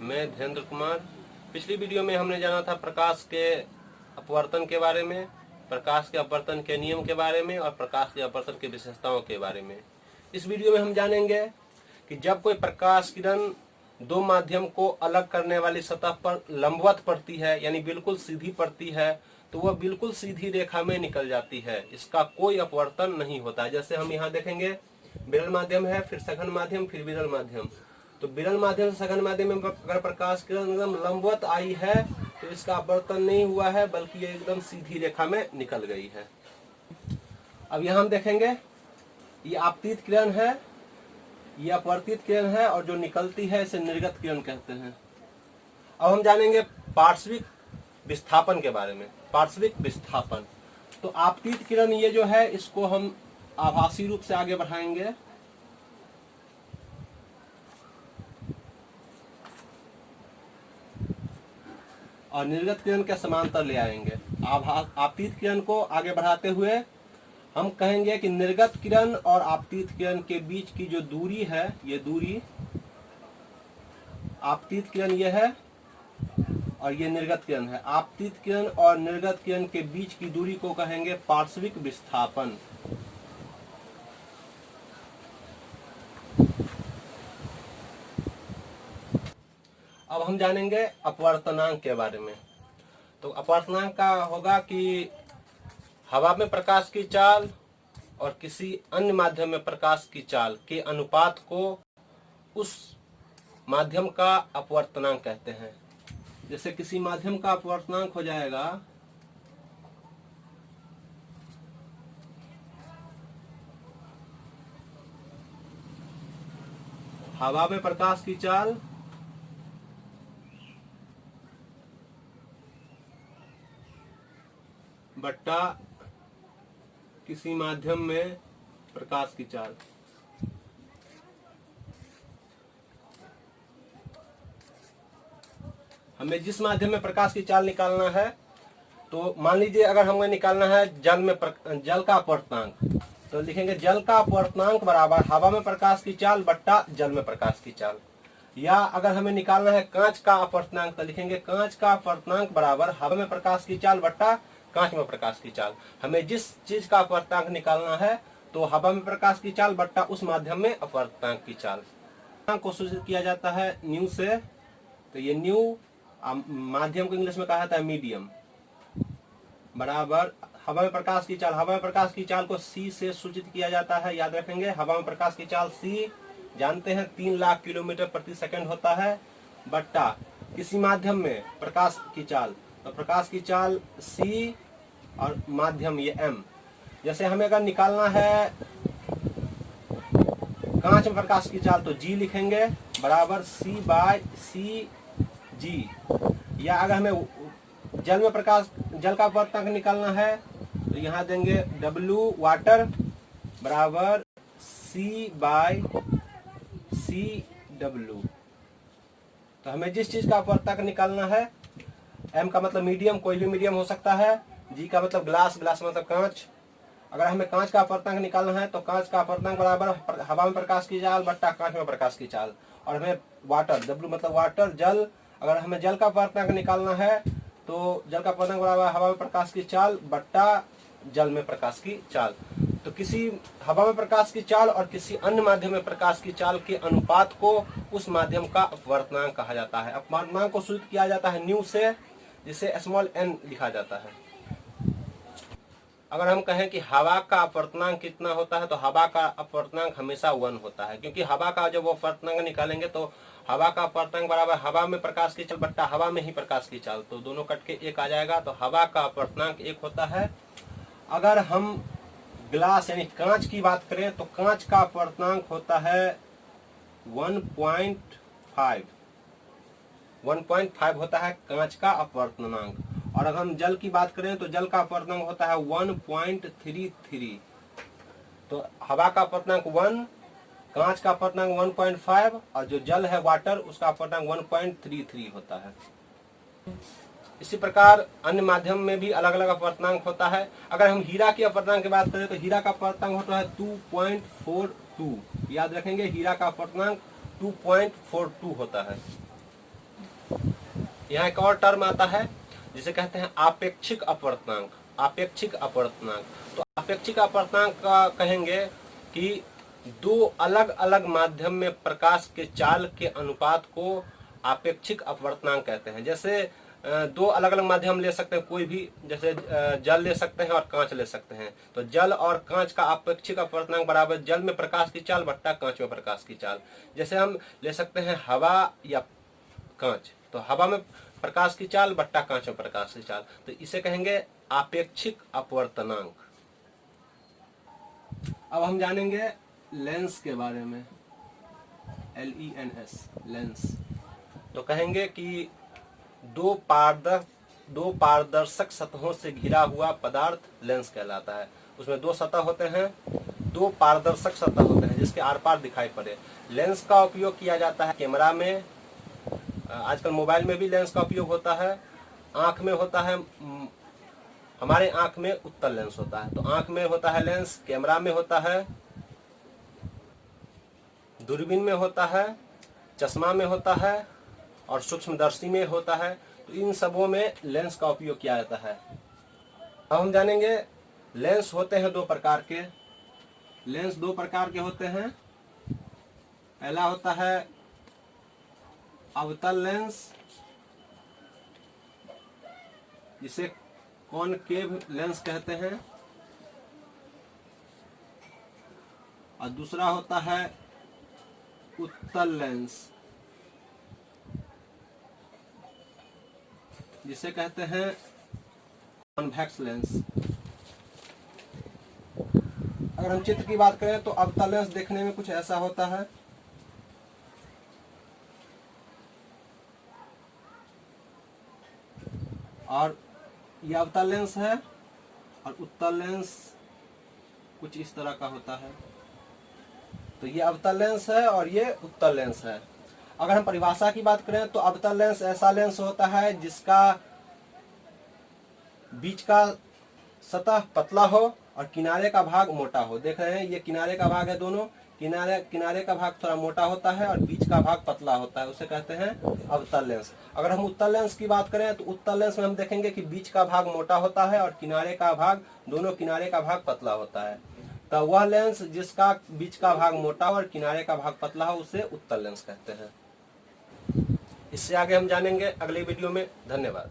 मैं धीरेन्द्र कुमार। पिछली वीडियो में हमने जाना था प्रकाश के अपवर्तन के बारे में, प्रकाश के अपवर्तन के नियम के बारे में और प्रकाश के अपवर्तन की विशेषताओं के बारे में। इस वीडियो में हम जानेंगे कि जब कोई प्रकाश किरण दो माध्यम को अलग करने वाली सतह पर लंबवत पड़ती है, यानी बिल्कुल सीधी पड़ती है, तो वह बिल्कुल सीधी रेखा में निकल जाती है। इसका कोई अपवर्तन नहीं होता है। जैसे हम यहाँ देखेंगे, विरल माध्यम है, फिर सघन माध्यम, फिर विरल माध्यम। तो विरल माध्यम से सघन माध्यम में अगर प्रकाश किरण एकदम लंबवत आई है तो इसका अपवर्तन नहीं हुआ है, बल्कि ये एकदम सीधी रेखा में निकल गई है। अब यहाँ हम देखेंगे, ये आपतित किरण है, ये अपवर्तित किरण है, और जो निकलती है इसे निर्गत किरण कहते हैं। अब हम जानेंगे पार्श्विक विस्थापन के बारे में। पार्श्विक विस्थापन, तो आपतित किरण ये जो है, इसको हम आभासी रूप से आगे बढ़ाएंगे। और निर्गत किरण के समांतर ले आएंगे। आपतित किरण को आगे बढ़ाते हुए हम कहेंगे कि निर्गत किरण और आपतित किरण के बीच की जो दूरी है, ये दूरी, आपतित किरण ये है और ये निर्गत किरण है। आपतित किरण और निर्गत किरण के बीच की दूरी को कहेंगे पार्श्विक विस्थापन। अब हम जानेंगे अपवर्तनांक के बारे में। तो अपवर्तनांक का होगा कि हवा में प्रकाश की चाल और किसी अन्य माध्यम में प्रकाश की चाल के अनुपात को उस माध्यम का अपवर्तनांक कहते हैं। जैसे किसी माध्यम का अपवर्तनांक हो जाएगा हवा में प्रकाश की चाल बट्टा किसी माध्यम में प्रकाश की चाल। हमें जिस माध्यम में प्रकाश की चाल निकालना है, तो मान लीजिए अगर हमें निकालना है जल का अपवर्तनांक, तो लिखेंगे जल का अपवर्तनांक बराबर हवा में प्रकाश की चाल बट्टा जल में प्रकाश की चाल। या अगर हमें निकालना है कांच का अपवर्तनांक, तो लिखेंगे कांच का अपवर्तनांक बराबर हवा में प्रकाश की चाल बट्टा कांच में प्रकाश की चाल। हमें जिस चीज का अपवर्तनांक निकालना है, तो हवा में प्रकाश की चाल बट्टा उस माध्यम में अपवर्तनांक की चाल को सूचित किया जाता है न्यू से। तो ये न्यू माध्यम को इंग्लिश में कहा जाता है मीडियम, बराबर हवा में प्रकाश की चाल। हवा में प्रकाश की चाल को सी से सूचित किया जाता है, याद रखेंगे। हवा में प्रकाश की चाल सी जानते हैं 3 लाख किलोमीटर प्रति सेकंड होता है, बट्टा किसी माध्यम में प्रकाश की चाल, तो प्रकाश की चाल सी और माध्यम ये एम। जैसे हमें अगर निकालना है कांच में प्रकाश की चाल, तो जी लिखेंगे बराबर सी बाय सी जी। या अगर हमें जल का अपवर्तनांक निकालना है, तो यहाँ देंगे डब्ल्यू वाटर बराबर सी बाय सी डब्ल्यू। तो हमें जिस चीज का अपवर्तनांक निकालना है, एम का मतलब मीडियम, कोई भी मीडियम हो सकता है, जी का मतलब ग्लास, ग्लास मतलब कांच। अगर हमें कांच का अपवर्तनांक निकालना है, तो कांच का अपवर्तनांक बराबर हवा में प्रकाश की चाल बट्टा कांच में प्रकाश की चाल। और हमें वाटर, डब्ल्यू मतलब वाटर, जल, अगर हमें जल का अपवर्तनांक निकालना है, तो जल का अपवर्तनांक बराबर हवा में प्रकाश की चाल बट्टा जल में प्रकाश की चाल। तो किसी हवा में प्रकाश की चाल और किसी अन्य माध्यम में प्रकाश की चाल के अनुपात को उस माध्यम का अपवर्तनांक कहा जाता है। अपवर्तनांक को सूचित किया जाता है न्यू से, जिसे स्मॉल एन लिखा जाता है। अगर हम कहें कि हवा का अपवर्तनांक कितना होता है, तो हवा का अपवर्तनांक हमेशा 1 होता है, क्योंकि हवा का जब वो अपवर्तनांक निकालेंगे तो हवा का अपवर्तनांक बराबर हवा में प्रकाश की चाल बट्टा हवा में ही प्रकाश की चाल, तो दोनों कट के 1 आ जाएगा। तो हवा का अपवर्तनांक 1 होता है। अगर हम ग्लास यानी कांच की बात करें, तो कांच का अपवर्तनांक होता है 1.5 होता है कांच का अपवर्तनांक। और अगर हम जल की बात करें, तो जल का अपवर्तनांक होता है 1.33। तो हवा का अपवर्तनांक 1, कांच का अपवर्तनांक 1.5 और जो जल है वाटर, उसका अपवर्तनांक 1.33 होता है। इसी प्रकार अन्य माध्यम में भी अलग अलग अपवर्तनांक होता है। अगर हम हीरा के अपवर्तनांक की बात करें, तो हीरा का अपवर्तनांक होता है 2.42। याद रखेंगे, हीरा का अपवर्तनांक 2.42 होता है। यहाँ एक और टर्म आता है जिसे कहते हैं आपेक्षिक अपवर्तनांक। आपेक्षिक अपवर्तनांक, तो आपेक्षिक अपवर्तनांक का कहेंगे कि दो अलग अलग माध्यम में प्रकाश के चाल के अनुपात को आपेक्षिक अपवर्तनांक कहते हैं। जैसे दो अलग अलग माध्यम ले सकते हैं कोई भी, जैसे जल ले सकते हैं और कांच ले सकते हैं। तो जल और कांच का आपेक्षिक अपवर्तनांक बराबर जल में प्रकाश की चाल बट्टा कांच में प्रकाश की चाल। जैसे हम ले सकते हैं हवा या कांच, तो हवा में प्रकाश की चाल बट्टा कांच में प्रकाश की चाल, तो इसे कहेंगे आपेक्षिक अपवर्तनांक। अब हम जानेंगे लेंस के बारे में, LENS, लेंस। तो कहेंगे कि दो पारदर्शक सतहों से घिरा हुआ पदार्थ लेंस कहलाता है। उसमें दो सतह होते हैं, दो पारदर्शक सतह होते हैं जिसके आर पार दिखाई पड़े। लेंस का उपयोग किया जाता है कैमरा में, आजकल मोबाइल में भी लेंस का उपयोग होता है। आंख में होता है, हमारे आंख में उत्तल लेंस होता है, तो आंख में होता है लेंस, कैमरा में होता है, दूरबीन में होता है, चश्मा में होता है और सूक्ष्मदर्शी में होता है। तो इन सबों में लेंस का उपयोग किया जाता है। अब हम जानेंगे लेंस होते हैं दो प्रकार के। लेंस दो प्रकार के होते हैं। पहला होता है अवतल लेंस, जिसे कॉनकेव लेंस कहते हैं, और दूसरा होता है उत्तल लेंस, जिसे कहते हैं कॉन्वेक्स लेंस। अगर हम चित्र की बात करें तो अवतल लेंस देखने में कुछ ऐसा होता है। और ये अवतल लेंस है, और उत्तल लेंस कुछ इस तरह का होता है। तो ये अवतल लेंस है और ये उत्तल लेंस है। अगर हम परिभाषा की बात करें तो अवतल लेंस ऐसा लेंस होता है जिसका बीच का सतह पतला हो और किनारे का भाग मोटा हो। देख रहे हैं ये किनारे का भाग है, दोनों किनारे का भाग थोड़ा मोटा होता है और बीच का भाग पतला होता है, उसे कहते हैं अवतल लेंस। अगर हम उत्तल लेंस की बात करें तो उत्तल लेंस में हम देखेंगे कि बीच का भाग मोटा होता है और किनारे का भाग, दोनों किनारे का भाग पतला होता है। तो वह लेंस जिसका बीच का भाग मोटा और किनारे का भाग पतला हो उसे उत्तल लेंस कहते हैं। इससे आगे हम जानेंगे अगले वीडियो में। धन्यवाद।